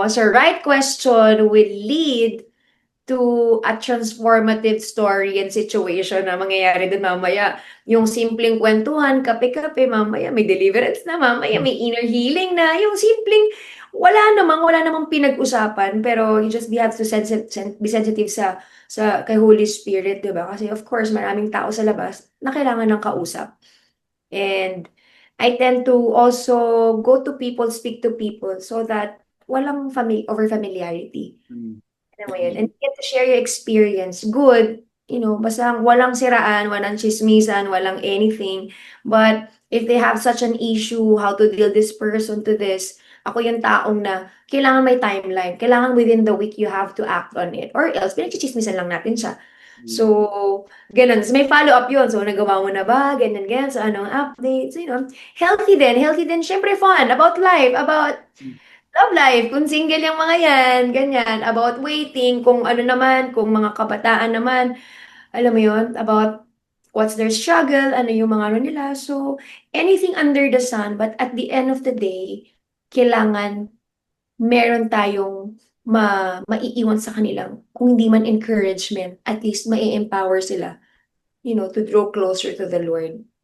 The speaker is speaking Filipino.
no? So right question will lead to a transformative story and situation na mangyayari din mamaya. Yung simpleng kwentuhan, kape-kape, mamaya may deliverance na, mamaya may inner healing na. Yung simpleng, wala namang pinag-usapan, pero you just have to be sensitive sa kay Holy Spirit, di ba? Kasi of course, maraming tao sa labas na kailangan ng kausap. And I tend to also go to people, speak to people, so that walang over familiarity. Mm. Alam mo yun? And you get to share your experience. Good, basta walang siraan, walang chismisan, walang anything. But if they have such an issue, how to deal this person to this, ako yung taong na kailangan may timeline. Kailangan within the week you have to act on it. Or else, pinagchichismisan lang natin siya. Mm. So, ganun. So, may follow-up yun. So, nagawa mo na ba? Ganyan, ganyan. So, anong update? So, healthy din. Healthy din. Syempre, fun. About life. About love life, kung single yung mga yan, ganyan, about waiting, kung ano naman, kung mga kabataan naman, alam mo yun, about what's their struggle, ano yung mga ano nila. So, anything under the sun, but at the end of the day, kailangan meron tayong maiiwan sa kanilang, kung hindi man encouragement, at least mai-empower sila, to draw closer to the Lord.